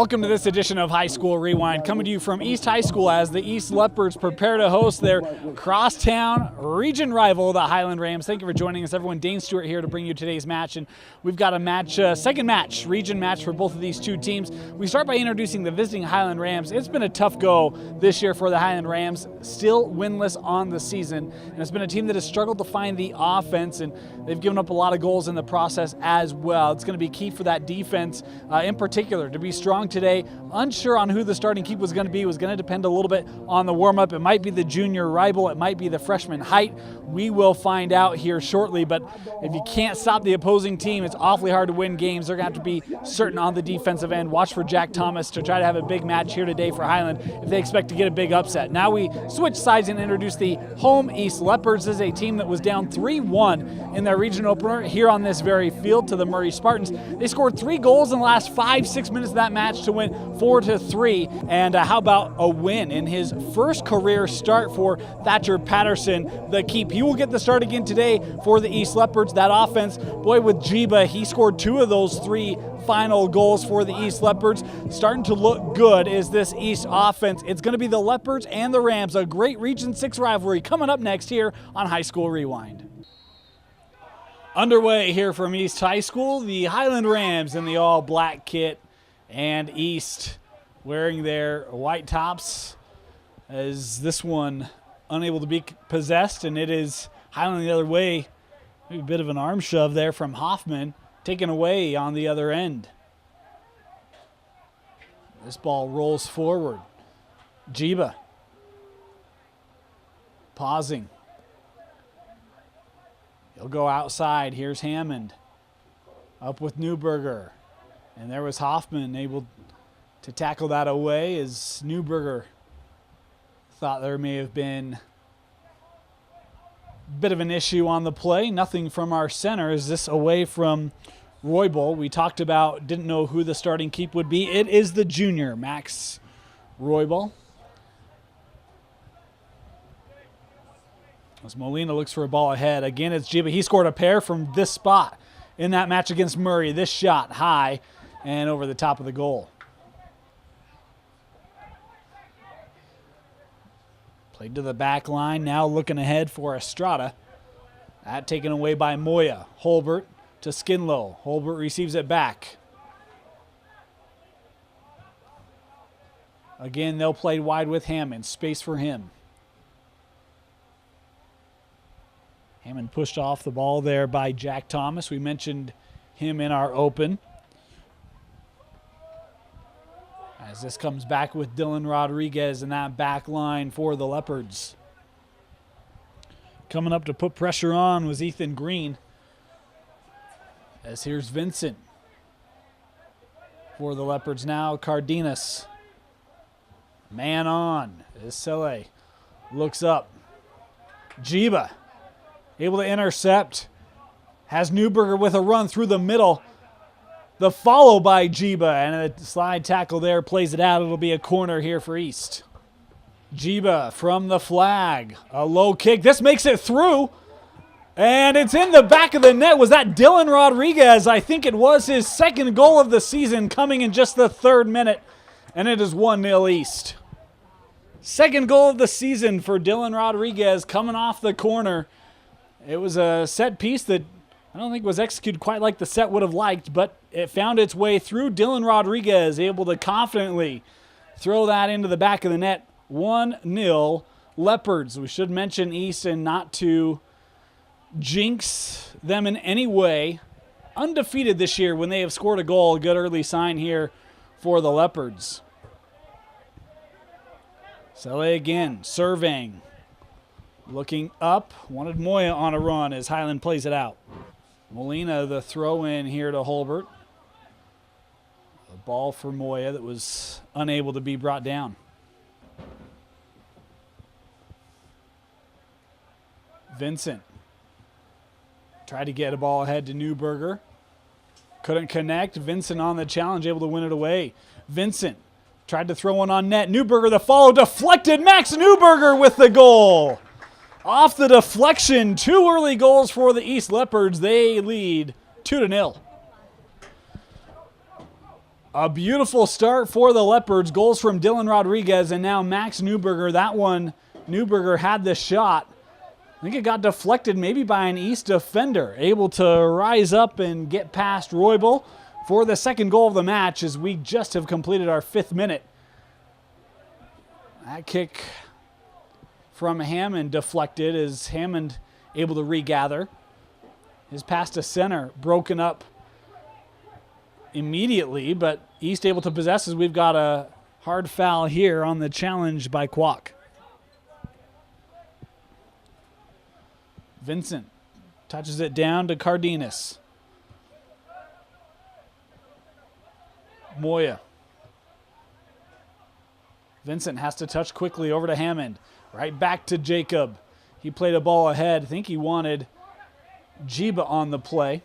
Welcome to this edition of High School Rewind, coming to you from East High School as the East Leopards prepare to host their crosstown region rival, the Highland Rams. Thank you for joining us, everyone. Dane Stewart here to bring you today's match, and we've got a match, second match, region match for both of these two teams. We start by introducing the visiting Highland Rams. It's been a tough go this year for the Highland Rams, still winless on the season, and it's been a team that has struggled to find the offense, and they've given up a lot of goals in the process as well. It's going to be key for that defense in particular to be strong today. Unsure on who the starting keep was going to be. It was going to depend a little bit on the warm-up. It might be the junior rival. It might be the freshman height. We will find out here shortly, but if you can't stop the opposing team, it's awfully hard to win games. They're going to have to be certain on the defensive end. Watch for Jack Thomas to try to have a big match here today for Highland if they expect to get a big upset. Now we switch sides and introduce the home East Leopards. This is a team that was down 3-1 in their region opener here on this very field to the Murray Spartans. They scored 3 goals in the last 5-6 minutes of that match to win 4-3. And how about a win in his first career start for Thatcher Patterson, the keep. He will get the start again today for the East Leopards. That offense, boy, with Jiba, he scored 2 of those 3 final goals for the East Leopards. Starting to look good is this East offense. It's going to be the Leopards and the Rams, a great Region 6 rivalry coming up next here on High School Rewind. Underway here from East High School, the Highland Rams in the all-black kit, and East wearing their white tops, as this one unable to be possessed, and it is Highland the other way. Maybe a bit of an arm shove there from Hoffman, taken away on the other end. This ball rolls forward. Jiba pausing. He'll go outside. Here's Hammond up with Newberger. And there was Hoffman able to tackle that away, as Newberger thought there may have been a bit of an issue on the play. Nothing from our center. Is this away from Roybal? We talked about, didn't know who the starting keep would be. It is the junior, Max Roybal. As Molina looks for a ball ahead. Again, it's Jiba. He scored a pair from this spot in that match against Murray. This shot high and over the top of the goal. Played to the back line, now looking ahead for Estrada. That taken away by Moya. Holbert to Skinlow. Holbert receives it back. Again, they'll play wide with Hammond. Space for him. Hammond pushed off the ball there by Jack Thomas. We mentioned him in our open. As this comes back with Dylan Rodriguez in that back line for the Leopards. Coming up to put pressure on was Ethan Green. As here's Vincent for the Leopards now. Cardenas. Man on. Isele looks up. Jiba able to intercept. Has Newberger with a run through the middle. The follow by Jiba, and a slide tackle there plays it out. It'll be a corner here for East. Jiba from the flag. A low kick. This makes it through. And it's in the back of the net. Was that Dylan Rodriguez? I think it was his second goal of the season, coming in just the 3rd minute. And it is 1-0 East. Second goal of the season for Dylan Rodriguez coming off the corner. It was a set piece that I don't think was executed quite like the set would have liked, but it found its way through. Dylan Rodriguez able to confidently throw that into the back of the net. 1-0 Leopards. We should mention East, and not to jinx them in any way. Undefeated this year when they have scored a goal. A good early sign here for the Leopards. Sele again, surveying. Looking up. Wanted Moya on a run as Highland plays it out. Molina, the throw in here to Holbert. A ball for Moya that was unable to be brought down. Vincent tried to get a ball ahead to Newberger. Couldn't connect. Vincent on the challenge, able to win it away. Vincent tried to throw one on net. Newberger, the follow, deflected. Max Newberger with the goal. Off the deflection, 2 early goals for the East Leopards. They lead 2-0. A beautiful start for the Leopards. Goals from Dylan Rodriguez and now Max Newberger. That one, Newberger had the shot. I think it got deflected maybe by an East defender. Able to rise up and get past Roybal for the second goal of the match as we just have completed our 5th minute. That kick from Hammond deflected as Hammond able to regather. His pass to center broken up immediately, but East able to possess as we've got a hard foul here on the challenge by Kwok. Vincent touches it down to Cardenas. Moya. Vincent has to touch quickly over to Hammond. Right back to Jacob. He played a ball ahead. I think he wanted Jiba on the play.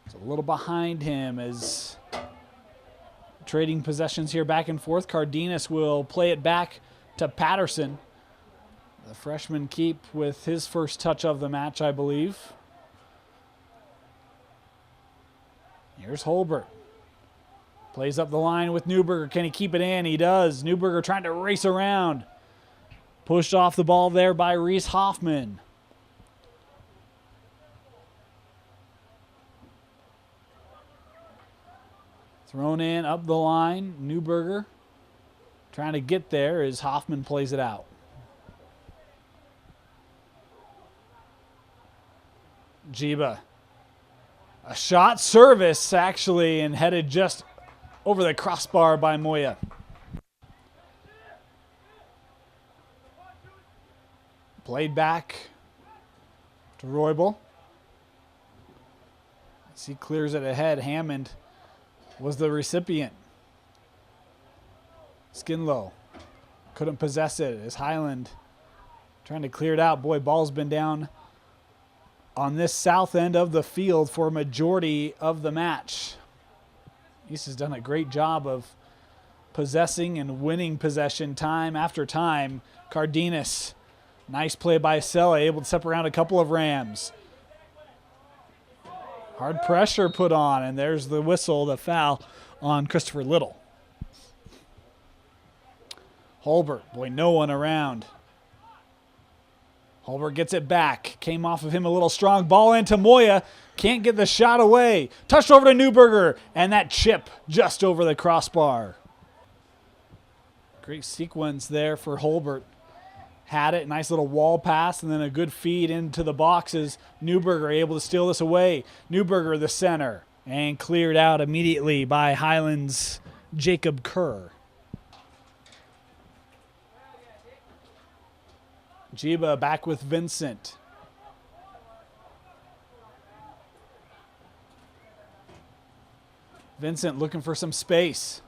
It's a little behind him as trading possessions here back and forth. Cardenas will play it back to Patterson. The freshman keep with his first touch of the match, I believe. Here's Holbert. Plays up the line with Newberger. Can he keep it in? He does. Newberger trying to race around. Pushed off the ball there by Reese Hoffman. Thrown in up the line. Newberger trying to get there as Hoffman plays it out. Jiba. A shot service actually and headed just over the crossbar by Moya. Played back to Roybal. As he clears it ahead, Hammond was the recipient. Skinlow couldn't possess it as Highland trying to clear it out. Boy, ball's been down on this south end of the field for a majority of the match. East has done a great job of possessing and winning possession time after time. Cardenas, nice play by Sella, able to step around a couple of Rams. Hard pressure put on, and there's the whistle, the foul on Christopher Little. Holbert, boy, no one around. Holbert gets it back. Came off of him a little strong. Ball into Moya. Can't get the shot away. Touched over to Newberger, and that chip just over the crossbar. Great sequence there for Holbert. Had it, nice little wall pass, and then a good feed into the boxes. Newberger able to steal this away. Newberger, the center, and cleared out immediately by Highland's Jacob Kerr. Jiba back with Vincent. Vincent looking for some space.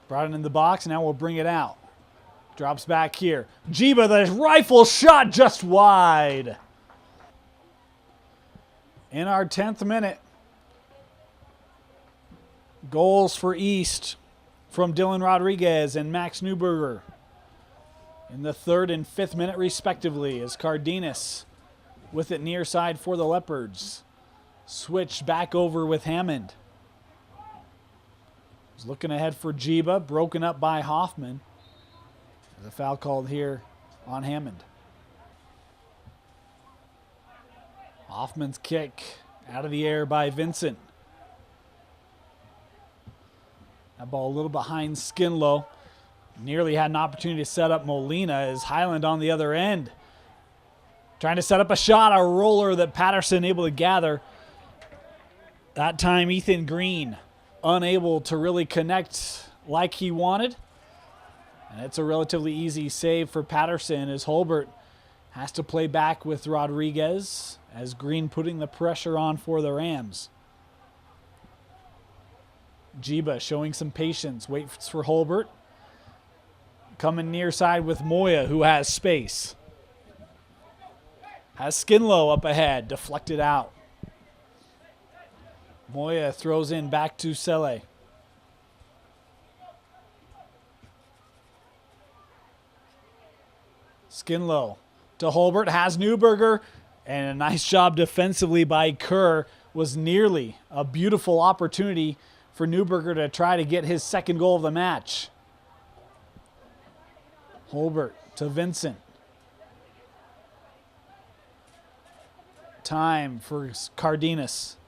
Brought it in the box, now we'll bring it out. Drops back here. Jiba, the rifle shot just wide. In our 10th minute. Goals for East from Dylan Rodriguez and Max Newberger. In the 3rd and 5th minute respectively as Cardenas with it near side for the Leopards. Switched back over with Hammond. Was looking ahead for Jiba, broken up by Hoffman. The foul called here on Hammond. Hoffman's kick out of the air by Vincent. That ball a little behind Skinlow. Nearly had an opportunity to set up Molina as Highland on the other end. Trying to set up a shot, a roller that Patterson able to gather. That time Ethan Green unable to really connect like he wanted. And it's a relatively easy save for Patterson as Holbert has to play back with Rodriguez as Green putting the pressure on for the Rams. Jiba showing some patience, waits for Holbert. Coming near side with Moya, who has space. Has Skinlow up ahead, deflected out. Moya throws in back to Selle. Skinlow to Holbert, has Newberger, and a nice job defensively by Kerr. Was nearly a beautiful opportunity for Newberger to try to get his second goal of the match. Holbert to Vincent. Time for Cardenas.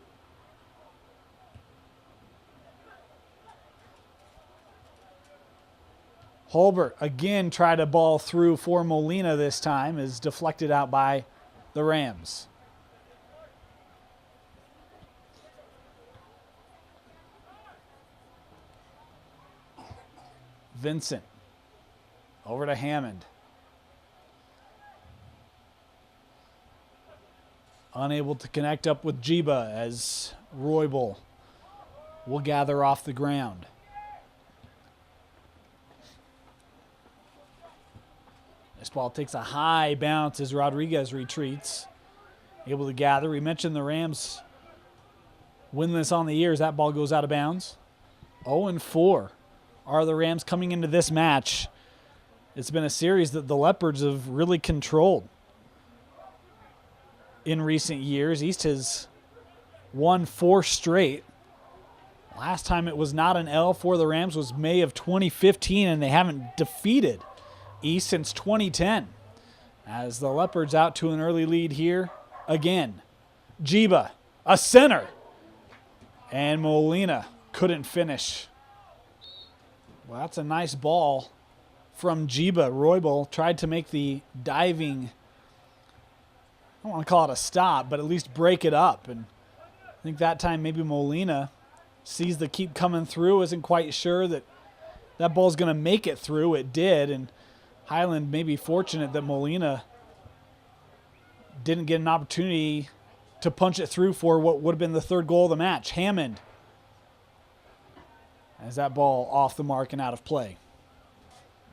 Holbert again tried a ball through for Molina this time, is deflected out by the Rams. Vincent over to Hammond. Unable to connect up with Jiba as Roybal will gather off the ground. This ball takes a high bounce as Rodriguez retreats. Able to gather. We mentioned the Rams winless on the year as that ball goes out of bounds. 0-4 are the Rams coming into this match. It's been a series that the Leopards have really controlled in recent years. East has won 4 straight. Last time it was not an L for the Rams was May of 2015, and they haven't defeated East since 2010. As the Leopards out to an early lead here again. Jiba, a center. And Molina couldn't finish. Well, that's a nice ball from Jiba. Roybal tried to make the diving, I don't want to call it a stop, but at least break it up. And I think that time maybe Molina sees the keep coming through, isn't quite sure that that ball's going to make it through. It did, and Highland may be fortunate that Molina didn't get an opportunity to punch it through for what would have been the third goal of the match. Hammond, as that ball off the mark and out of play.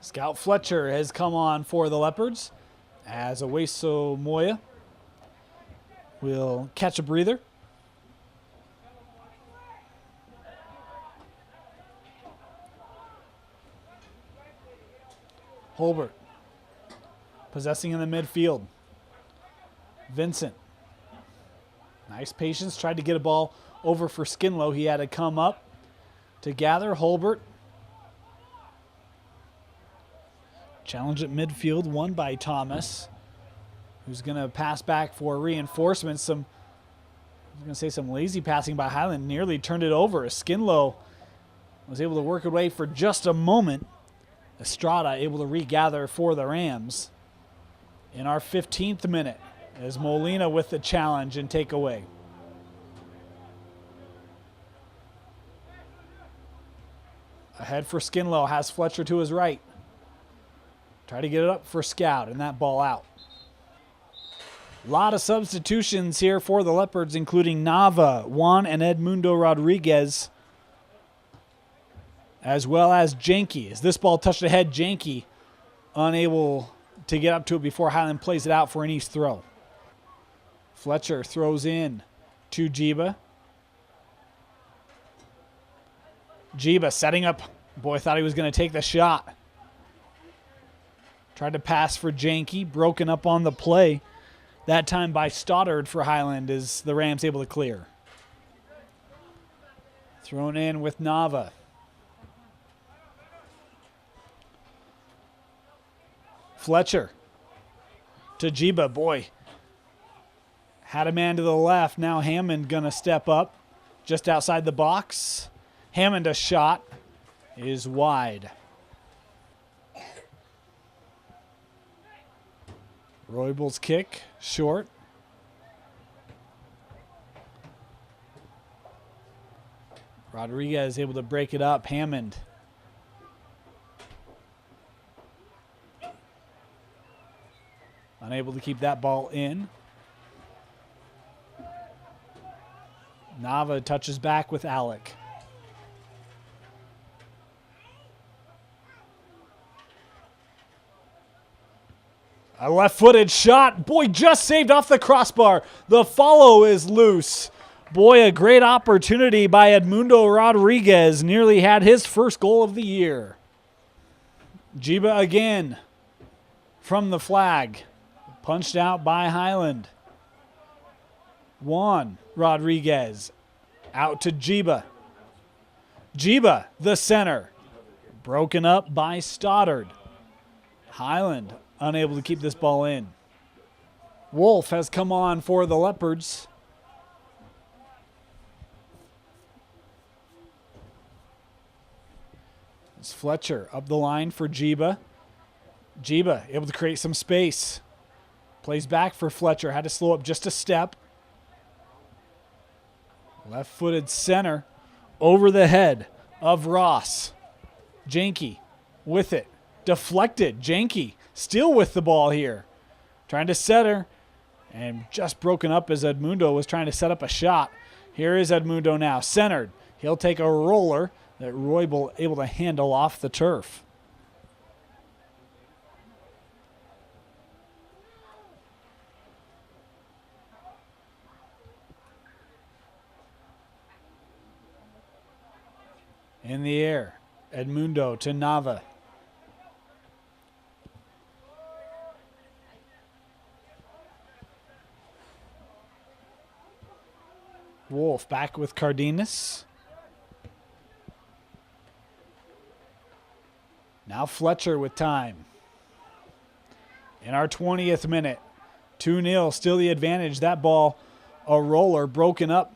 Scout Fletcher has come on for the Leopards as Oweso Moya will catch a breather. Holbert possessing in the midfield. Vincent. Nice patience. Tried to get a ball over for Skinlow. He had to come up to gather. Holbert. Challenge at midfield won by Thomas, who's going to pass back for reinforcements. I was going to say some lazy passing by Highland. Nearly turned it over. Skinlow was able to work away for just a moment. Estrada able to regather for the Rams in our 15th minute as Molina with the challenge and takeaway. Ahead for Skinlow, has Fletcher to his right. Try to get it up for Scout, and that ball out. A lot of substitutions here for the Leopards, including Nava, Juan, and Edmundo Rodriguez, as well as Janke. As this ball touched ahead, Janke unable to get up to it before Highland plays it out for an East throw. Fletcher throws in to Jiba. Jiba setting up. Boy, thought he was going to take the shot. Tried to pass for Janke, broken up on the play. That time by Stoddard for Highland is the Rams able to clear. Thrown in with Nava. Fletcher to Jiba. Boy, had a man to the left. Now Hammond gonna step up just outside the box. Hammond, a shot, is wide. Roybal's kick, short. Rodriguez able to break it up. Hammond. Unable to keep that ball in. Nava touches back with Alec. A left-footed shot. Boy, just saved off the crossbar. The follow is loose. Boy, a great opportunity by Edmundo Rodriguez. Nearly had his first goal of the year. Jiba again from the flag. Punched out by Highland. Juan Rodriguez out to Jiba. Jiba, the center. Broken up by Stoddard. Highland unable to keep this ball in. Wolf has come on for the Leopards. It's Fletcher up the line for Jiba. Jiba able to create some space. Plays back for Fletcher. Had to slow up just a step. Left-footed center over the head of Ross. Janke with it. Deflected. Janke still with the ball here. Trying to set her. And just broken up as Edmundo was trying to set up a shot. Here is Edmundo now. Centered. He'll take a roller that Roybal able to handle off the turf. In the air, Edmundo to Nava. Wolf back with Cardenas. Now Fletcher with time. In our 20th minute, 2-0, still the advantage. That ball, a roller, broken up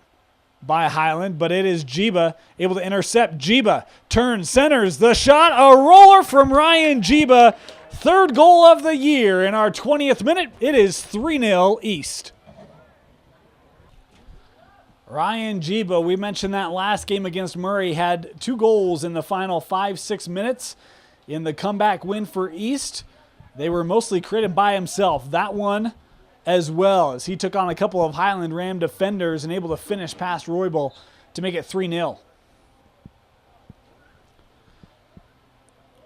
by Highland, but it is Jiba able to intercept. Jiba turns, centers the shot, a roller from Ryan Jiba. Third goal of the year in our 20th minute. It is 3-0 East. Ryan Jiba, we mentioned that last game against Murray, had 2 goals in the final 5-6 minutes in the comeback win for East. They were mostly created by himself. That one as well, as he took on a couple of Highland Ram defenders and able to finish past Roybal to make it 3-0.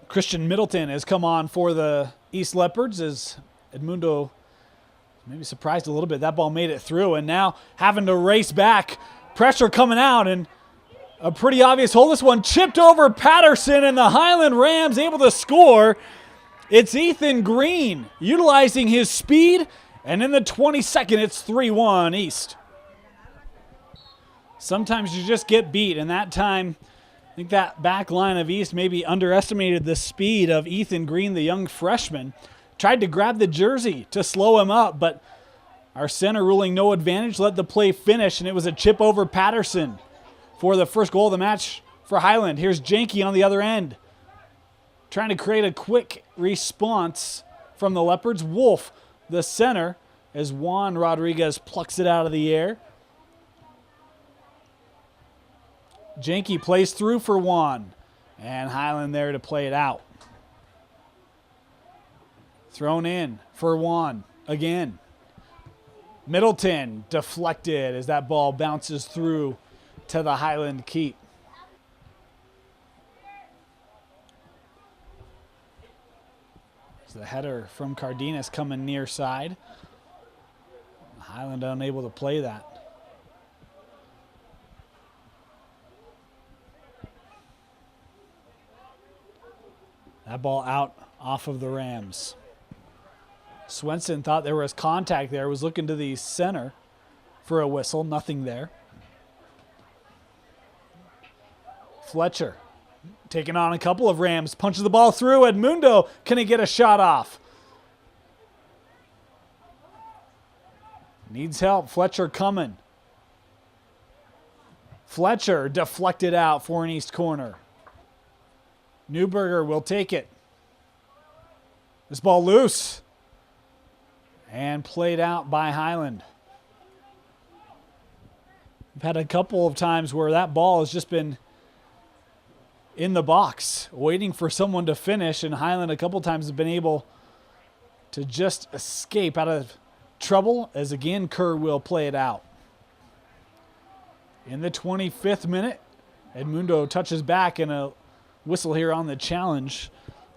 Christian Middleton has come on for the East Leopards as Edmundo maybe surprised a little bit. That ball made it through, and now having to race back. Pressure coming out, and a pretty obvious hole. This one chipped over Patterson, and the Highland Rams able to score. It's Ethan Green utilizing his speed, and in the 22nd, it's 3-1 East. Sometimes you just get beat, and that time, I think that back line of East maybe underestimated the speed of Ethan Green, the young freshman. Tried to grab the jersey to slow him up, but our center ruling no advantage, let the play finish, and it was a chip over Patterson for the first goal of the match for Highland. Here's Janke on the other end, trying to create a quick response from the Leopards. Wolf, the center, as Juan Rodriguez plucks it out of the air. Janke plays through for Juan, and Highland there to play it out. Thrown in for Juan again. Middleton deflected as that ball bounces through to the Highland keep. So the header from Cardenas coming near side. Highland unable to play that. That ball out off of the Rams. Swenson thought there was contact there, was looking to the center for a whistle. Nothing there. Fletcher taking on a couple of Rams. Punches the ball through. Edmundo, can he get a shot off? Needs help. Fletcher coming. Fletcher deflected out for an East corner. Newberger will take it. This ball loose. And played out by Highland. We've had a couple of times where that ball has just been in the box, waiting for someone to finish, and Highland a couple times has been able to just escape out of trouble, as again Kerr will play it out. In the 25th minute, Edmundo touches back, and a whistle here on the challenge.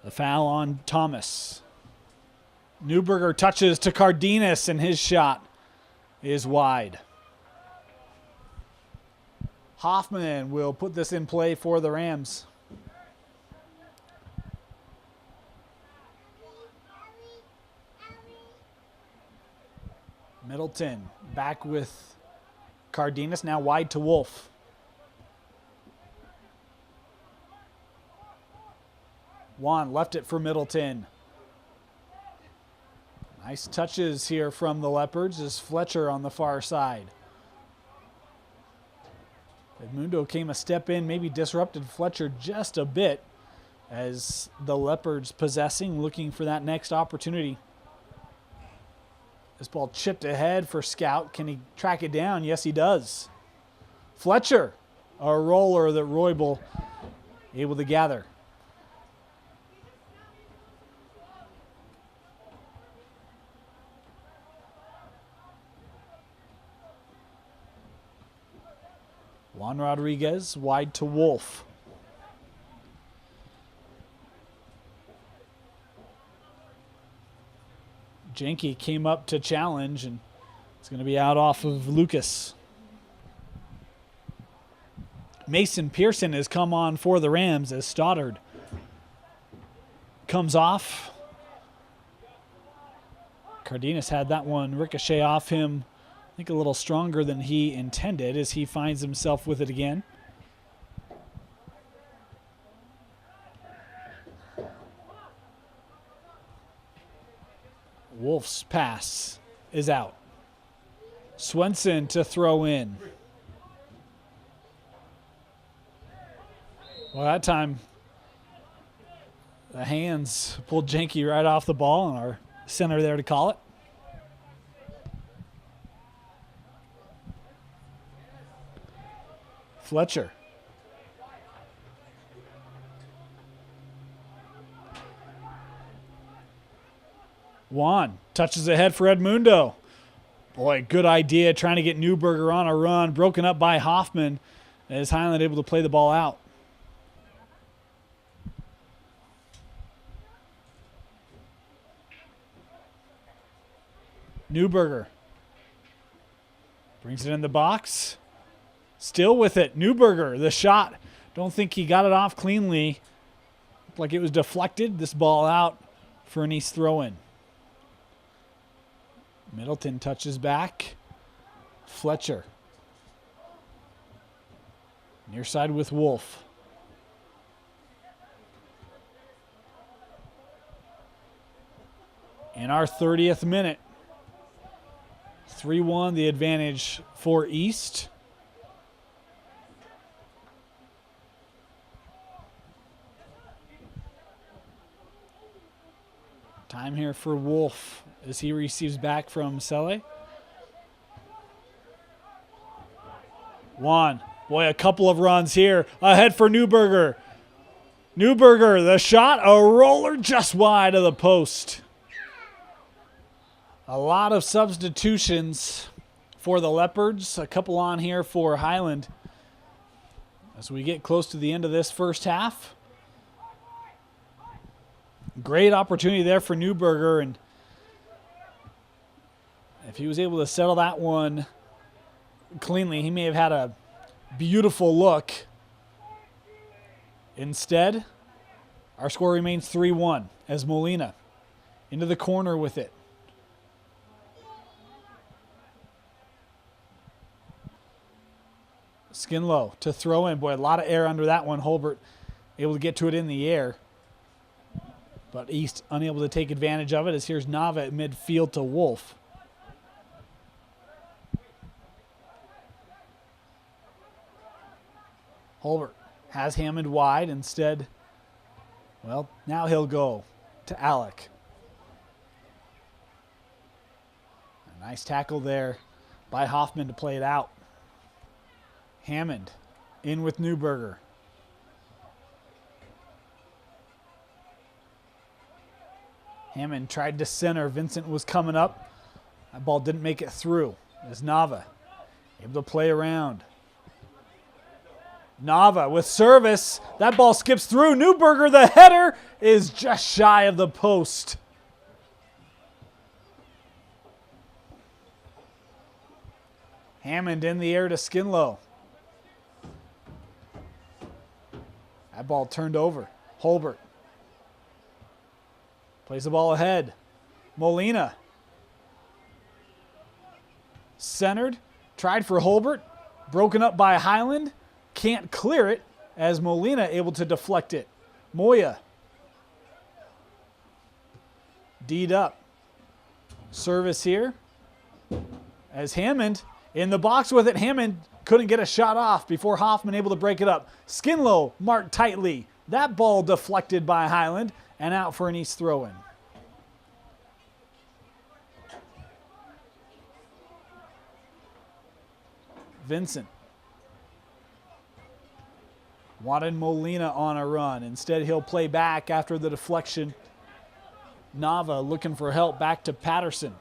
A foul on Thomas. Newberger touches to Cardenas, and his shot is wide. Hoffman will put this in play for the Rams. Middleton back with Cardenas, now wide to Wolf. Juan left it for Middleton. Nice touches here from the Leopards as Fletcher on the far side. Edmundo came a step in, maybe disrupted Fletcher just a bit as the Leopards possessing, looking for that next opportunity. This ball chipped ahead for Scout. Can he track it down? Yes, he does. Fletcher, a roller that Roybal able to gather. Juan Rodriguez wide to Wolf. Jenke came up to challenge, and it's going to be out off of Lucas. Mason Pearson has come on for the Rams as Stoddard comes off. Cardenas had that one ricochet off him, I think a little stronger than he intended, as he finds himself with it again. Wolf's pass is out. Swenson to throw in. Well, that time the hands pulled Jenke right off the ball, and our center there to call it. Fletcher. Juan touches ahead for Edmundo. Boy, good idea trying to get Newberger on a run. Broken up by Hoffman as Highland able to play the ball out. Newberger brings it in the box. Still with it. Newberger, the shot. Don't think he got it off cleanly. Looked like it was deflected. This ball out for an East throw-in. Middleton touches back. Fletcher. Near side with Wolf. In our 30th minute. 3-1 the advantage for East. Time here for Wolf as he receives back from Selle. Juan, boy, a couple of runs here. Ahead for Newberger. Newberger, the shot, a roller just wide of the post. A lot of substitutions for the Leopards. A couple on here for Highland as we get close to the end of this first half. Great opportunity there for Newberger, and if he was able to settle that one cleanly, he may have had a beautiful look. Instead, our score remains 3-1 as Molina into the corner with it. Skinlow to throw in. Boy, a lot of air under that one. Holbert able to get to it in the air. But East unable to take advantage of it as here's Nava at midfield to Wolf. Holbert has Hammond wide. Instead, well, now he'll go to Alec. A nice tackle there by Hoffman to play it out. Hammond in with Newberger. Hammond tried to center. Vincent was coming up. That ball didn't make it through. As Nava able to play around. Nava with service. That ball skips through. Newberger, the header, is just shy of the post. Hammond in the air to Skinlow. That ball turned over. Holbert plays the ball ahead. Molina. Centered. Tried for Holbert. Broken up by Highland. Can't clear it as Molina able to deflect it. Moya D'd up. Service here as Hammond in the box with it. Hammond couldn't get a shot off before Hoffman able to break it up. Skinlow marked tightly. That ball deflected by Highland and out for an East throw-in. Vincent wanted Molina on a run. Instead, he'll play back after the deflection. Nava looking for help back to Patterson.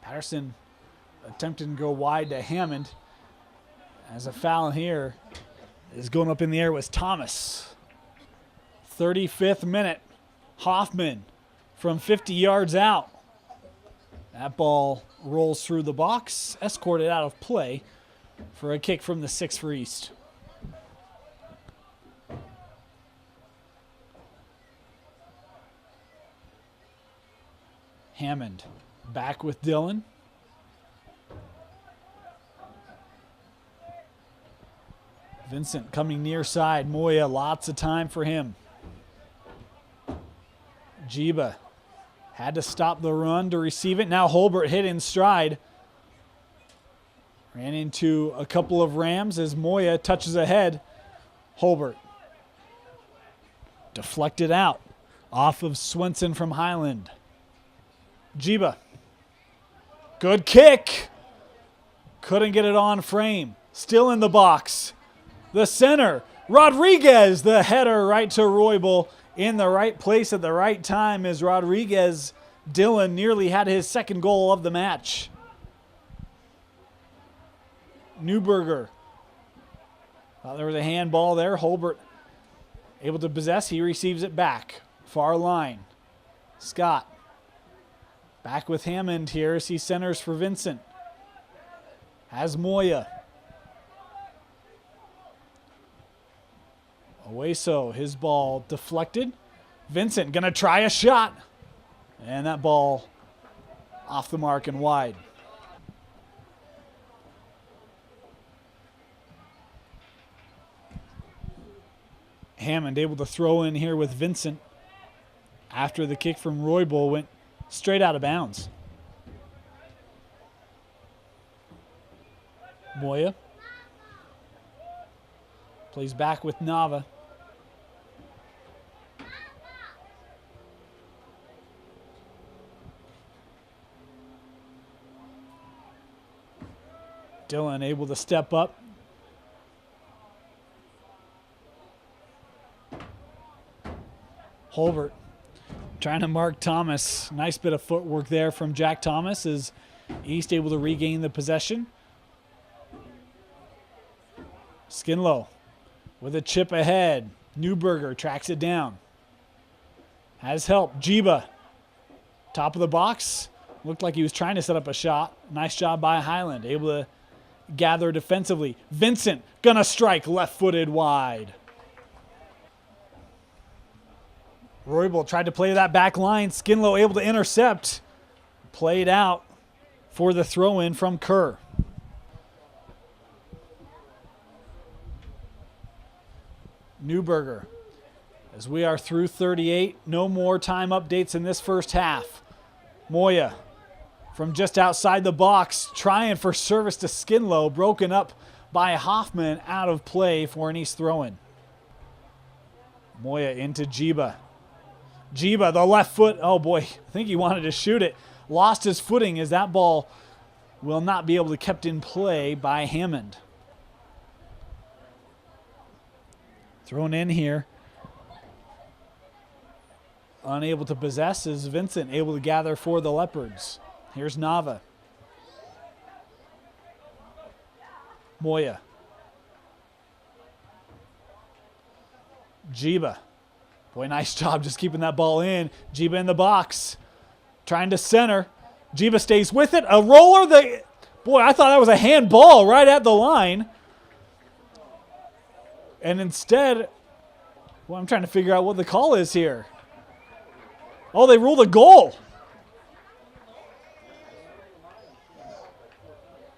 Patterson attempting to go wide to Hammond. As a foul here is going up in the air was Thomas. 35th minute. Hoffman from 50 yards out. That ball rolls through the box, escorted out of play for a kick from the 6 for East. Hammond back with Dillon. Vincent coming near side. Moya, lots of time for him. Jiba had to stop the run to receive it. Now Holbert hit in stride. Ran into a couple of Rams as Moya touches ahead. Holbert deflected out off of Swenson from Highland. Jiba. Good kick. Couldn't get it on frame. Still in the box. The center. Rodriguez, the header right to Roybal. In the right place at the right time as Rodriguez. Dillon nearly had his second goal of the match. Newberger. Thought there was a handball there. Holbert able to possess. He receives it back. Far line. Scott. Back with Hammond here as he centers for Vincent. Has Moya. Oweso, his ball deflected. Vincent gonna try a shot. And that ball off the mark and wide. Hammond able to throw in here with Vincent after the kick from Roybal went straight out of bounds. Moya plays back with Nava. Dillon able to step up. Holbert trying to mark Thomas. Nice bit of footwork there from Jack Thomas as East able to regain the possession. Skinlow with a chip ahead. Newberger tracks it down. Has help. Jiba. Top of the box. Looked like he was trying to set up a shot. Nice job by Highland. Able to gather defensively. Vincent gonna strike left-footed wide. Roybal tried to play that back line. Skinlow able to intercept. Played out for the throw-in from Kerr. Newberger. As we are through 38, no more time updates in this first half. Moya from just outside the box, trying for service to Skinlow, broken up by Hoffman, out of play for an East throw-in. Moya into Jiba. Jiba, the left foot, oh boy, I think he wanted to shoot it. Lost his footing as that ball will not be able to be kept in play by Hammond. Thrown in here. Unable to possess is Vincent, able to gather for the Leopards. Here's Nava. Moya. Jiba. Boy, nice job just keeping that ball in. Jiba in the box. Trying to center. Jiba stays with it. A roller. Boy, I thought that was a handball right at the line. And instead, well, I'm trying to figure out what the call is here. Oh, they ruled a goal.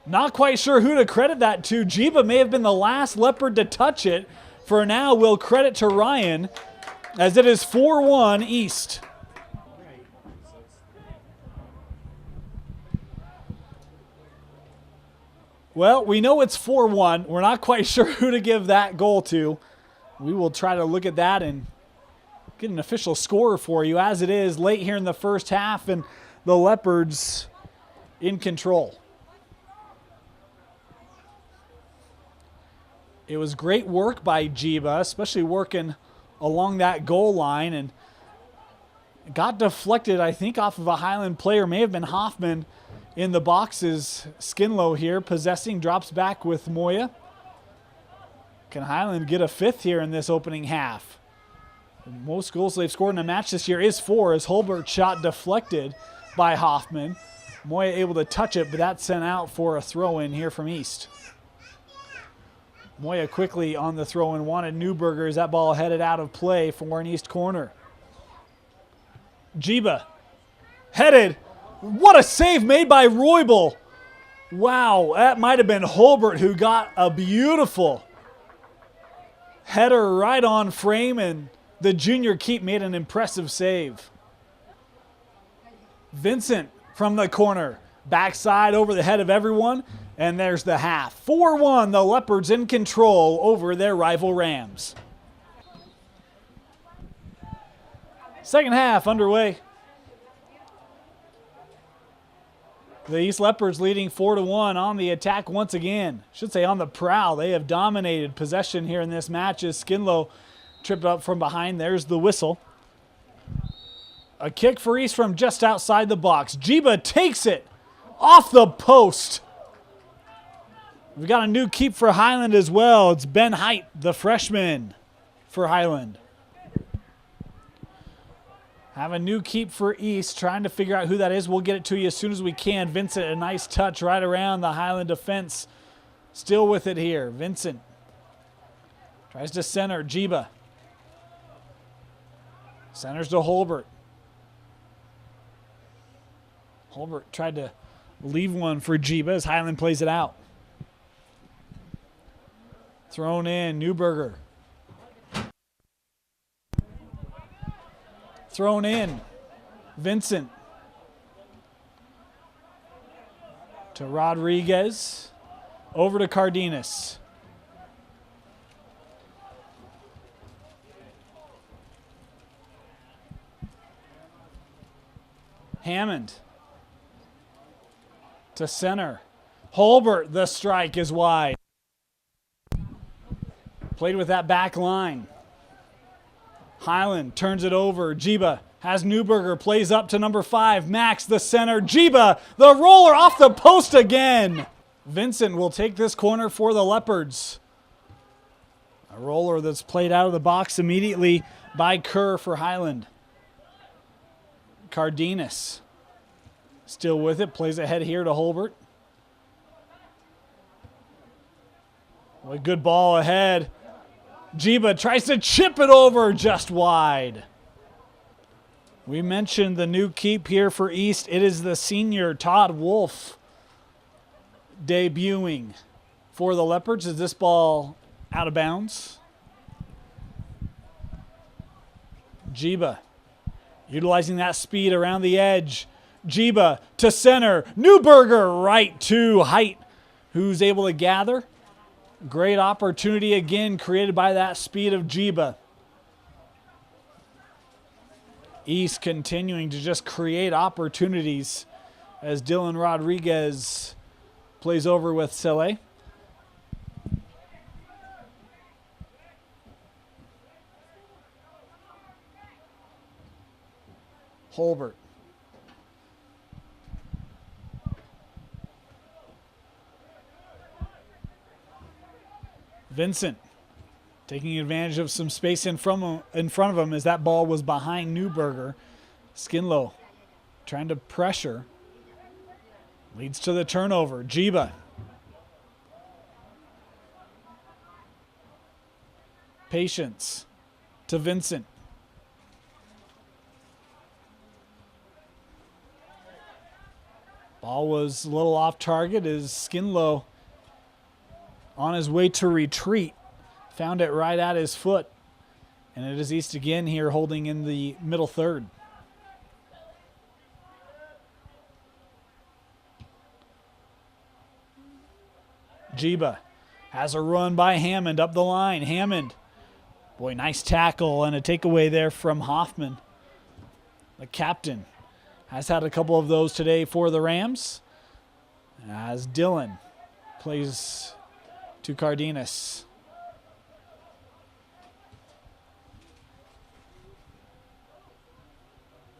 Not quite sure who to credit that to. Jiba may have been the last Leopard to touch it. For now, we'll credit to Ryan. as it is 4-1 East. Well, we know it's 4-1. We're not quite sure who to give that goal to. We will try to look at that and get an official score for you. As it is, late here in the first half, and the Leopards in control. It was great work by Jiba, especially working along that goal line, and got deflected, I think, off of a Highland player. May have been Hoffman in the boxes. Skinlow here possessing, drops back with Moya. Can Highland get a fifth here in this opening half? The most goals they've scored in a match this year is 4, as Holbert's shot deflected by Hoffman. Moya able to touch it, but that's sent out for a throw-in here from East. Moya quickly on the throw-in, wanted Newberger as that ball headed out of play for an East corner. Jiba headed. What a save made by Roybal. Wow, that might have been Holbert who got a beautiful header right on frame, and the junior keep made an impressive save. Vincent from the corner, backside over the head of everyone, and there's the half. 4-1, the Leopards in control over their rival Rams. Second half underway. The East Leopards leading 4-1 on the attack once again. Should say on the prowl. They have dominated possession here in this match as Skinlow tripped up from behind. There's the whistle. A kick for East from just outside the box. Jiba takes it off the post. We've got a new keep for Highland as well. It's Ben Height, the freshman for Highland. Have a new keep for East, trying to figure out who that is. We'll get it to you as soon as we can. Vincent, a nice touch right around the Highland defense. Still with it here. Vincent tries to center. Jiba centers to Holbert. Holbert tried to leave one for Jiba as Highland plays it out. Thrown in, Newberger. Thrown in, Vincent. To Rodriguez. Over to Cardenas. Hammond. To center. Holbert, the strike is wide. Played with that back line. Highland turns it over. Jiba has Newberger, plays up to number 5. Max, the center. Jiba, the roller off the post again. Vincent will take this corner for the Leopards. A roller that's played out of the box immediately by Kerr for Highland. Cardenas still with it, plays ahead here to Holbert. What a good ball ahead. Jiba tries to chip it over just wide. We mentioned the new keep here for East. It is the senior Todd Wolf debuting for the Leopards. Is this ball out of bounds? Jiba utilizing that speed around the edge. Jiba to center. Newberger right to Height, who's able to gather. Great opportunity again created by that speed of Jiba. East continuing to just create opportunities as Dylan Rodriguez plays over with Sele. Holbert. Vincent taking advantage of some space in front of him as that ball was behind Newberger. Skinlow trying to pressure. Leads to the turnover. Jiba. Patience to Vincent. Ball was a little off target as Skinlow, on his way to retreat, found it right at his foot. And it is East again here holding in the middle third. Jiba has a run by Hammond up the line. Hammond, boy, nice tackle and a takeaway there from Hoffman. The captain has had a couple of those today for the Rams, as Dylan plays to Cardenas.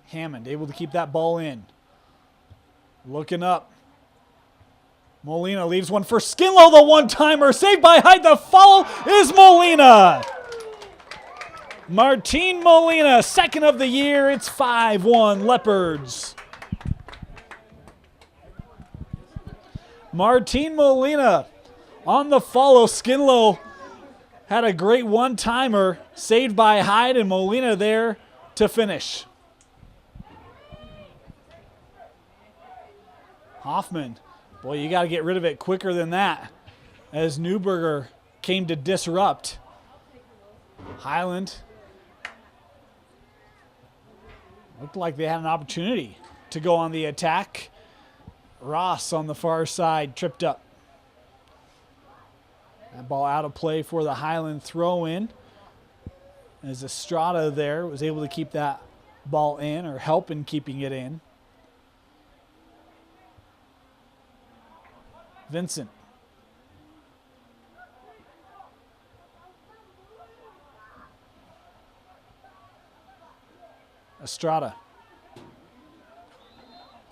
Hammond able to keep that ball in. Looking up. Molina leaves one for Skinlow, the one-timer. Saved by Hyde. The follow is Molina. Martin Molina, second of the year. It's 5-1 Leopards. Martin Molina on the follow. Skinlow had a great one-timer. Saved by Hyde, and Molina there to finish. Hoffman. Boy, you got to get rid of it quicker than that, as Newberger came to disrupt. Highland looked like they had an opportunity to go on the attack. Ross on the far side tripped up. That ball out of play for the Highland throw-in, as Estrada there was able to keep that ball in, or help in keeping it in. Vincent. Estrada.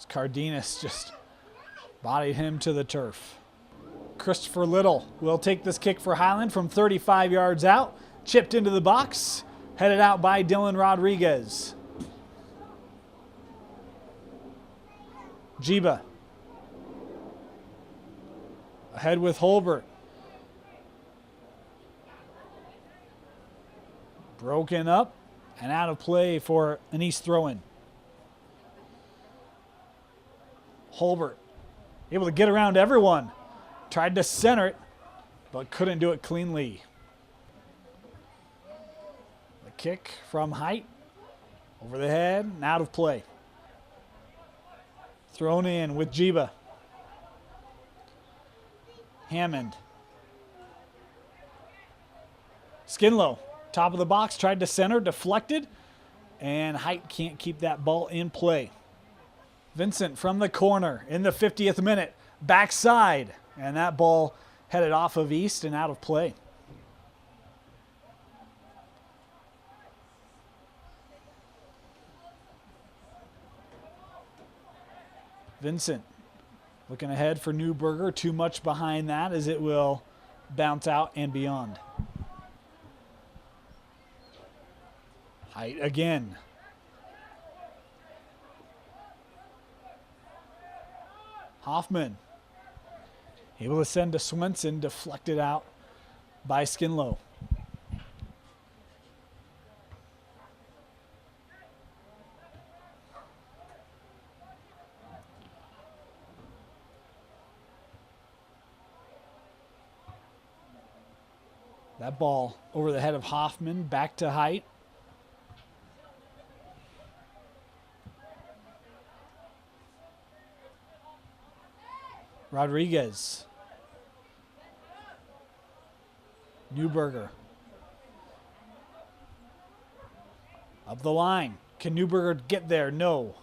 Cardenas just bodied him to the turf. Christopher Little will take this kick for Highland from 35 yards out. Chipped into the box. Headed out by Dylan Rodriguez. Jiba. Ahead with Holbert. Broken up and out of play for an East throw-in. Holbert able to get around everyone. Tried to center it, but couldn't do it cleanly. The kick from Height. Over the head and out of play. Thrown in with Jiba. Hammond. Skinlow, top of the box, tried to center, deflected, and Height can't keep that ball in play. Vincent from the corner in the 50th minute, backside, and that ball headed off of East and out of play. Vincent looking ahead for Newberger, too much behind that as it will bounce out and beyond. Height again. Hoffman able to send to Swenson, deflected out by Skinlow. That ball over the head of Hoffman, back to Height. Rodriguez. Newberger. Up the line. Can Newberger get there? No.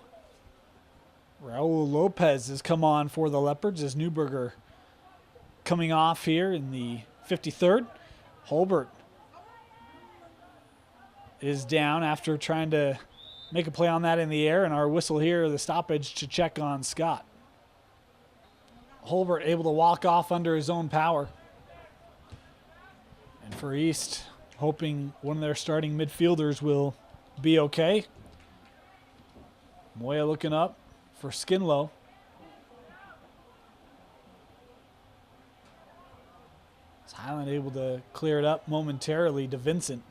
Raul Lopez has come on for the Leopards as Newberger coming off here in the 53rd. Holbert is down after trying to make a play on that in the air, and our whistle here, the stoppage to check on Scott. Holbert able to walk off under his own power. And for East, hoping one of their starting midfielders will be okay. Moya looking up for Skinlow. Highland able to clear it up momentarily to Vincent.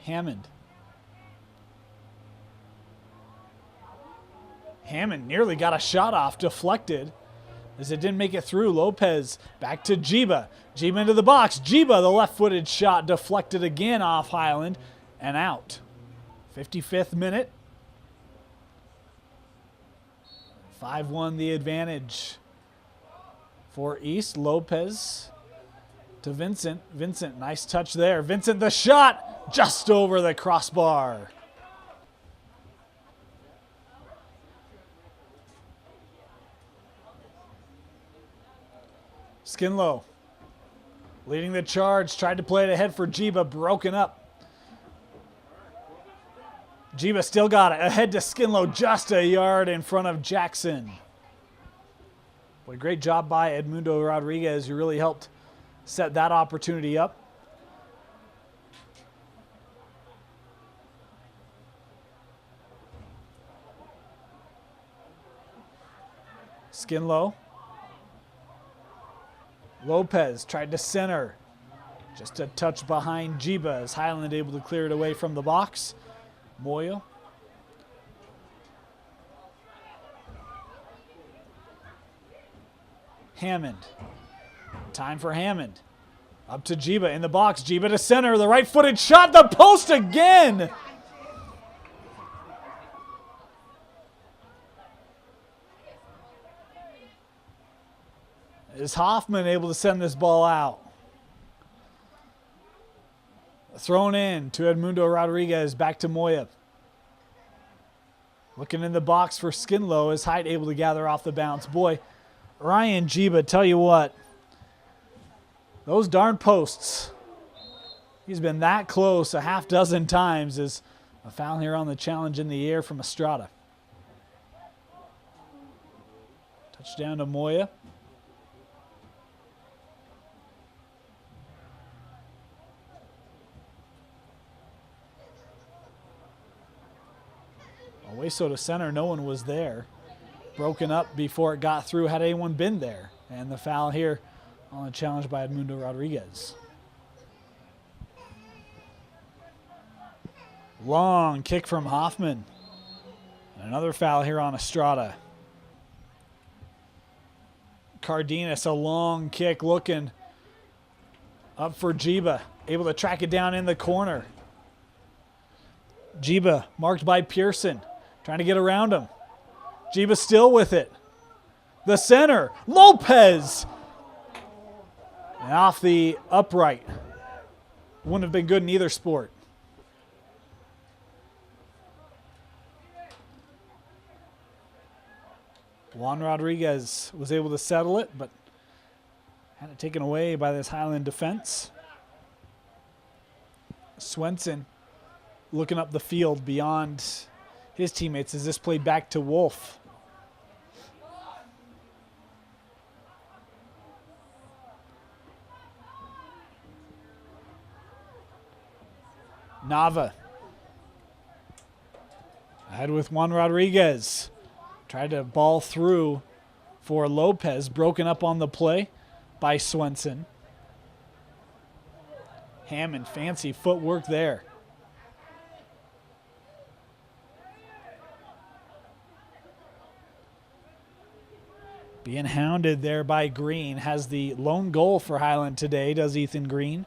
Hammond. Hammond nearly got a shot off, deflected, As it didn't make it through, Lopez back to Jiba. Jiba into the box. Jiba, the left-footed shot, deflected again off Highland and out. 55th minute. 5-1 the advantage for East. Lopez to Vincent. Vincent, nice touch there. Vincent, the shot, just over the crossbar. Skinlow leading the charge, tried to play it ahead for Jiba, broken up. Jiba still got it, ahead to Skinlow, just a yard in front of Jackson. Boy, great job by Edmundo Rodriguez, who really helped set that opportunity up. Skinlow. Lopez tried to center. Just a touch behind Jiba as Highland able to clear it away from the box. Moya. Hammond. Time for Hammond. Up to Jiba in the box. Jiba to center. The right-footed shot. The post again. Is Hoffman able to send this ball out? Thrown in to Edmundo Rodriguez. Back to Moya. Looking in the box for Skinlow. Is Height able to gather off the bounce? Boy, Ryan Jiba, tell you what. Those darn posts. He's been that close a half dozen times. As a foul here on the challenge in the air from Estrada. Touchdown to Moya. Hueso to center, no one was there. Broken up before it got through, had anyone been there. And the foul here on the challenge by Edmundo Rodriguez. Long kick from Hoffman. And another foul here on Estrada. Cardenas, a long kick looking up for Jiba. Able to track it down in the corner. Jiba marked by Pearson. Trying to get around him. Jiba still with it. The center. Lopez. And off the upright. Wouldn't have been good in either sport. Juan Rodriguez was able to settle it, but had it taken away by this Highland defense. Swenson looking up the field beyond his teammates as this played back to Wolf. Nava. Ahead with Juan Rodriguez. Tried to ball through for Lopez. Broken up on the play by Swenson. Hammond, fancy footwork there. Being hounded there by Green. Has the lone goal for Highland today, does Ethan Green.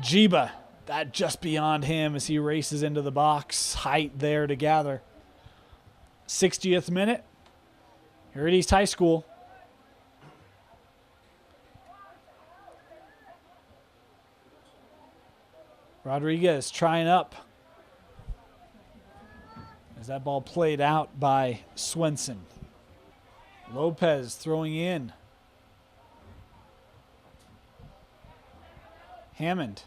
Jiba, that just beyond him as he races into the box. Height there to gather. 60th minute. Here at East High School. Rodriguez trying up. As that ball played out by Swenson. Lopez throwing in. Hammond.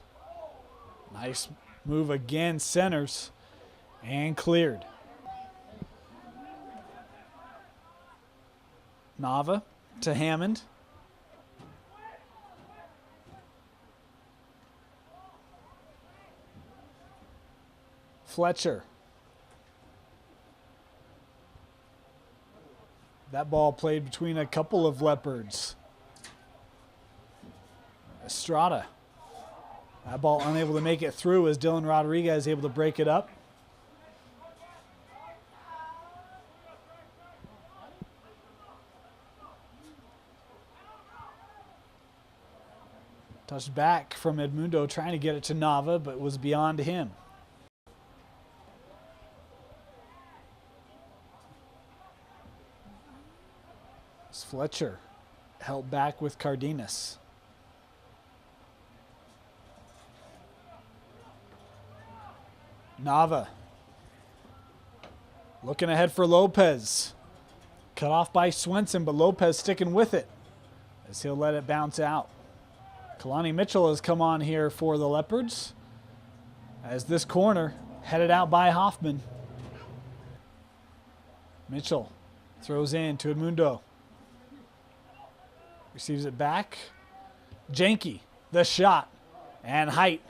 Nice move again. Centers. And cleared. Nava to Hammond. Fletcher. That ball played between a couple of Leopards. Estrada. That ball unable to make it through as Dylan Rodriguez able to break it up. Touched back from Edmundo, trying to get it to Nava, but was beyond him. It's Fletcher held back with Cardenas. Nava looking ahead for Lopez. Cut off by Swenson, but Lopez sticking with it as he'll let it bounce out. Kalani Mitchell has come on here for the Leopards as this corner headed out by Hoffman. Mitchell throws in to Edmundo. Receives it back. Janke, the shot, and Height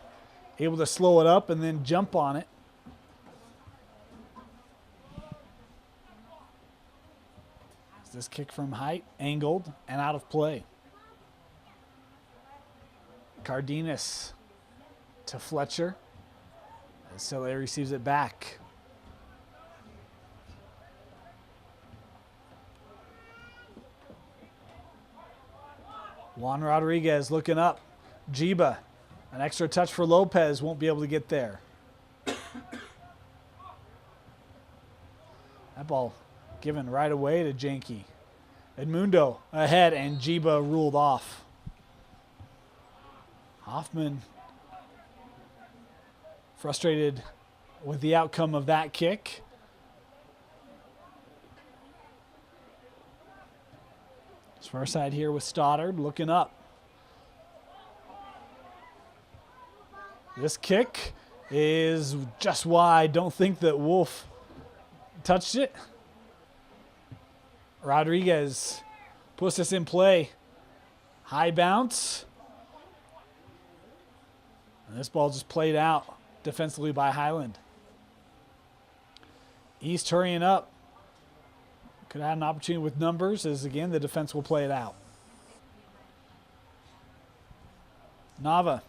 able to slow it up and then jump on it. This kick from Height, angled and out of play. Cardenas to Fletcher. As Sele receives it back. Juan Rodriguez looking up. Jiba, an extra touch for Lopez, won't be able to get there. That ball given right away to Janke. Edmundo ahead and Jiba ruled off. Hoffman frustrated with the outcome of that kick. It's far side here with Stoddard looking up. This kick is just wide. Don't think that Wolf touched it. Rodriguez puts this in play. High bounce. And this ball just played out defensively by Highland. East hurrying up. Could have had an opportunity with numbers as, again, the defense will play it out. Nava.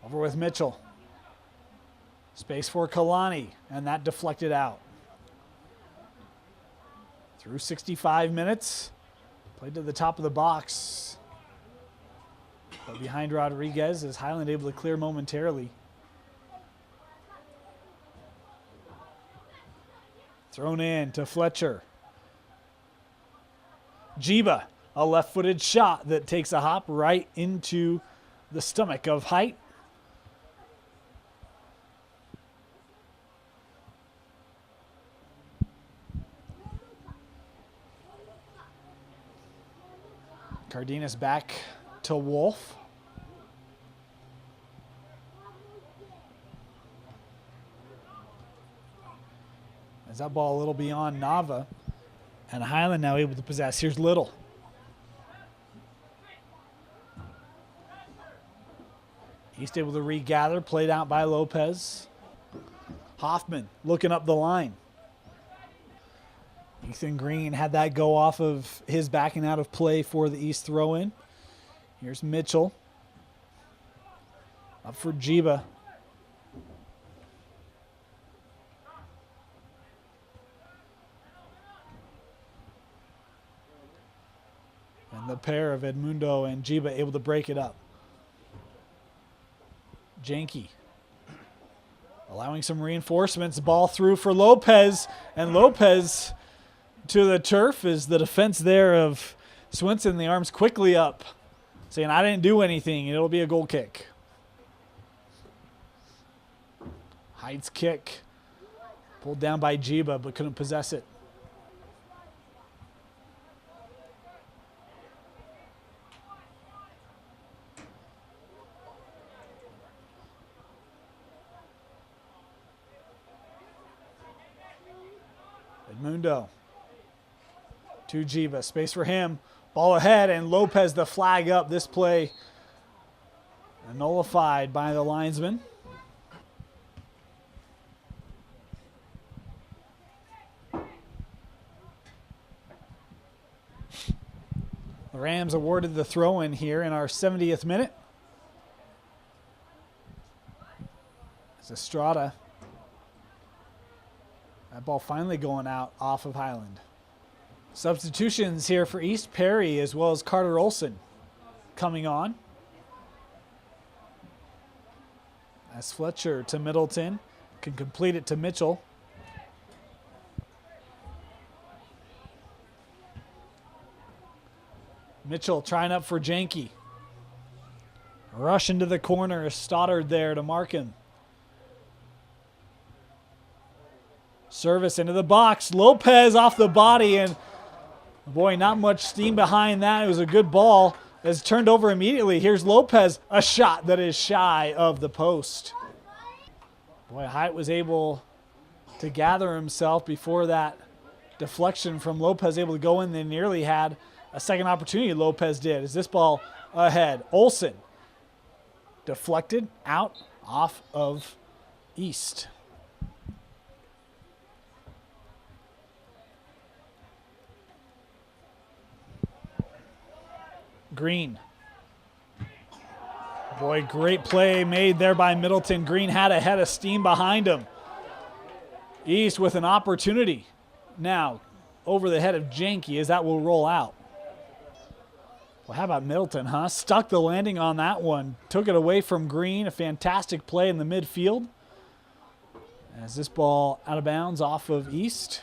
Over with Mitchell. Space for Kalani, and that deflected out. Through 65 minutes. Played to the top of the box. But behind Rodriguez is Highland able to clear momentarily. Thrown in to Fletcher. Jiba, a left-footed shot that takes a hop right into the stomach of Height. Cardenas back to Wolf. As that ball a little beyond Nava. And Highland now able to possess. Here's Little. East able to regather. Played out by Lopez. Hoffman looking up the line. Ethan Green had that go off of his backing out of play for the East throw-in. Here's Mitchell. Up for Jiba. And the pair of Edmundo and Jiba able to break it up. Janke allowing some reinforcements. Ball through for Lopez. And Lopez to the turf is the defense there of Swenson. The arms quickly up, saying, I didn't do anything, and it'll be a goal kick. Height's kick. Pulled down by Jiba, but couldn't possess it. Edmundo to Jiba. Space for him. Ball ahead, and Lopez the flag up. This play nullified by the linesman. The Rams awarded the throw-in here in our 70th minute. It's Estrada. That ball finally going out off of Highland. Substitutions here for East. Perry as well as Carter Olson coming on. As Fletcher to Middleton, can complete it to Mitchell. Mitchell trying up for Janke. Rush into the corner. Stoddard there to mark him. Service into the box. Lopez off the body, and boy, not much steam behind that. It was a good ball. It's turned over immediately. Here's Lopez, a shot that is shy of the post. Boy, Hyatt was able to gather himself before that deflection from Lopez, able to go in. They nearly had a second opportunity, Lopez did. Is this ball ahead? Olsen deflected out off of East. Green. Boy, great play made there by Middleton. Green had a head of steam behind him. East with an opportunity now over the head of Janke as that will roll out. Well, how about Middleton, huh? Stuck the landing on that one. Took it away from Green. A fantastic play in the midfield. As this ball out of bounds off of East.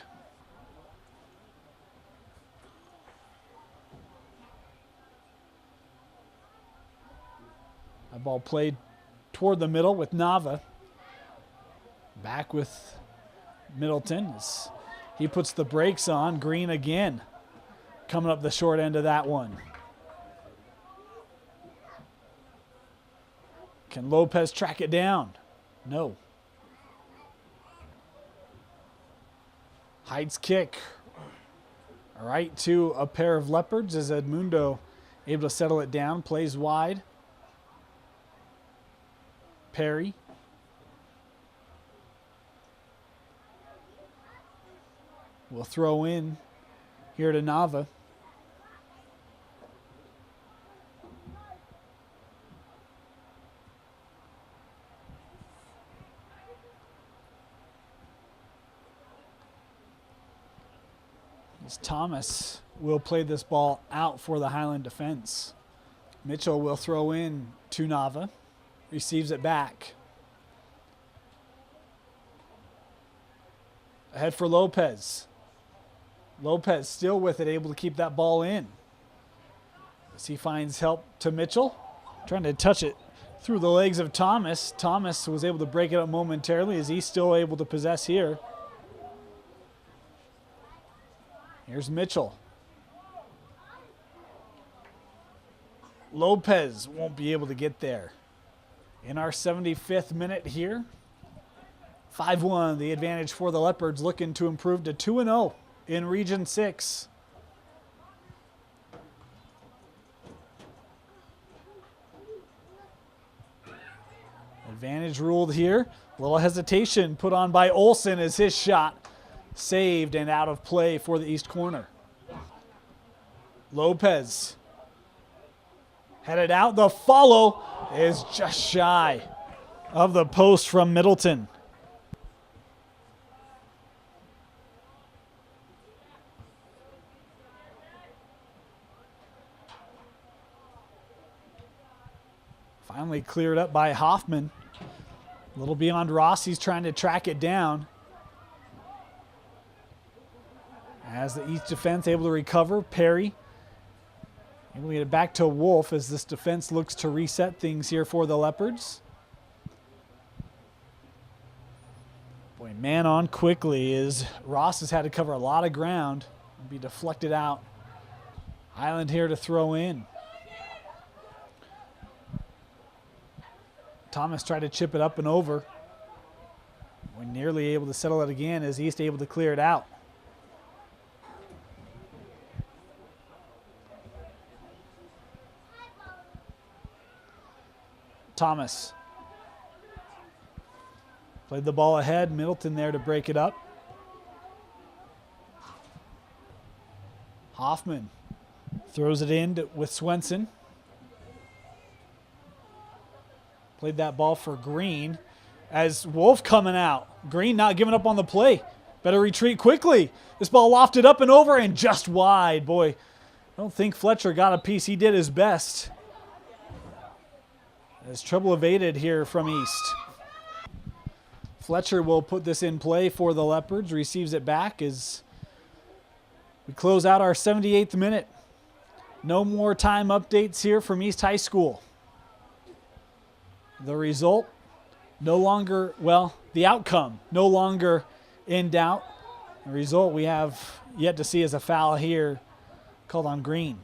That ball played toward the middle with Nava. Back with Middleton as he puts the brakes on. Green again coming up the short end of that one. Can Lopez track it down? No. Hyde's kick right to a pair of Leopards as Edmundo able to settle it down. Plays wide. Perry. Will throw in here to Nava. As Thomas will play this ball out for the Highland defense. Mitchell will throw in to Nava. Receives it back. Ahead for Lopez. Lopez still with it, able to keep that ball in. As he finds help to Mitchell. Trying to touch it through the legs of Thomas. Thomas was able to break it up momentarily as he's still able to possess here. Here's Mitchell. Lopez won't be able to get there. In our 75th minute here, 5-1, the advantage for the Leopards, looking to improve to 2-0 in Region 6. Advantage ruled here. A little hesitation put on by Olsen as his shot saved and out of play for the East corner. Lopez headed out. The follow is just shy of the post from Middleton. Finally cleared up by Hoffman. A little beyond Rossi's trying to track it down. As the East defense able to recover, Perry able to get it back to Wolf as this defense looks to reset things here for the Leopards. Boy, man on quickly as Ross has had to cover a lot of ground and be deflected out. Highland here to throw in. Thomas tried to chip it up and over. We're nearly able to settle it again as East able to clear it out. Thomas played the ball ahead. Middleton there to break it up. Hoffman throws it in with Swenson. Played that ball for Green as Wolf coming out. Green not giving up on the play. Better retreat quickly. This ball lofted up and over and just wide. Boy, I don't think Fletcher got a piece. He did his best. As trouble evaded here from East. Fletcher will put this in play for the Leopards. Receives it back as we close out our 78th minute. No more time updates here from East High School. The result no longer, well, the outcome no longer in doubt. The result we have yet to see is a foul here called on Green.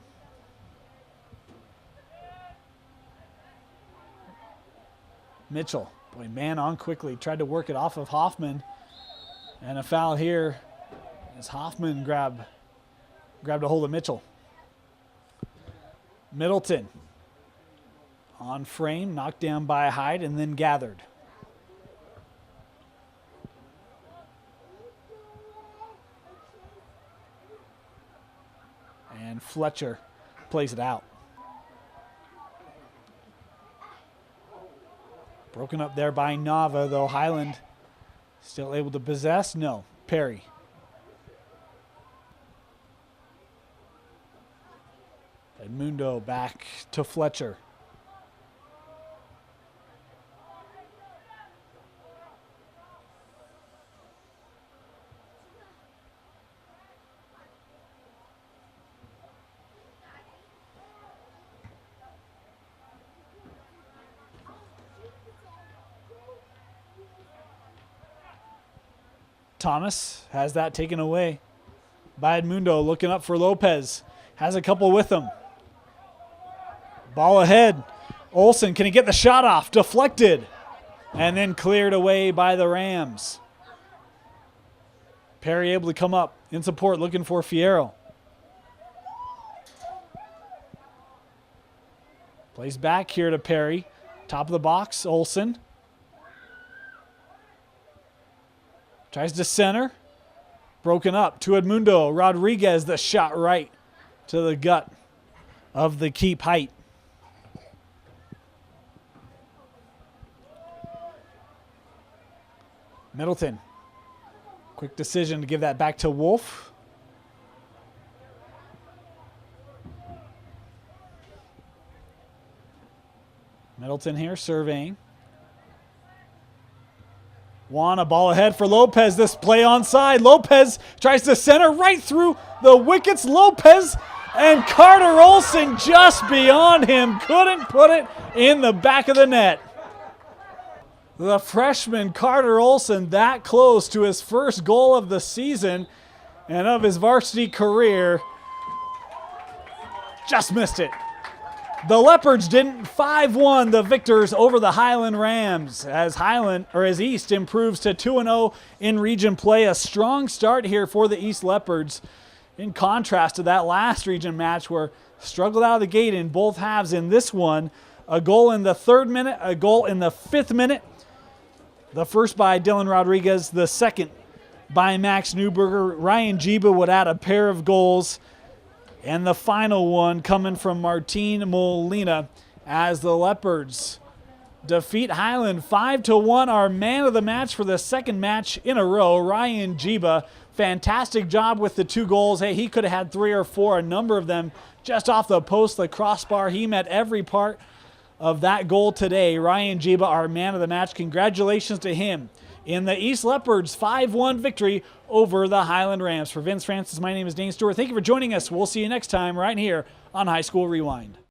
Mitchell, boy, man on quickly, tried to work it off of Hoffman. And a foul here as Hoffman grabbed a hold of Mitchell. Middleton on frame, knocked down by Hyde and then gathered. And Fletcher plays it out. Broken up there by Nava, though Highland still able to possess. No, Perry. Edmundo back to Fletcher. Thomas has that taken away by Edmundo, looking up for Lopez. Has a couple with him. Ball ahead. Olsen, can he get the shot off? Deflected. And then cleared away by the Rams. Perry able to come up in support, looking for Fierro. Plays back here to Perry. Top of the box, Olsen. Tries to center. Broken up to Edmundo. Rodriguez, the shot right to the gut of the keep height. Middleton. Quick decision to give that back to Wolf. Middleton here surveying. Juan, a ball ahead for Lopez. This play onside. Lopez tries to center right through the wickets. Lopez and Carter Olsen just beyond him. Couldn't put it in the back of the net. The freshman Carter Olsen that close to his first goal of the season and of his varsity career. Just missed it. The Leopards didn't. 5-1 the victors over the Highland Rams as East improves to 2-0 in region play. A strong start here for the East Leopards in contrast to that last region match where struggled out of the gate in both halves. In this one, a goal in the 3rd minute, a goal in the 5th minute. The first by Dylan Rodriguez, the second by Max Newberger. Ryan Jiba would add a pair of goals. And the final one coming from Martin Molina as the Leopards defeat Highland 5-1. Our man of the match for the second match in a row, Ryan Jiba. Fantastic job with the 2 goals. Hey, he could have had 3 or 4, a number of them just off the post, the crossbar. He met every part of that goal today. Ryan Jiba, our man of the match. Congratulations to him in the East Leopards 5-1 victory over the Highland Rams. For Vince Francis, my name is Dane Stewart. Thank you for joining us. We'll see you next time right here on High School Rewind.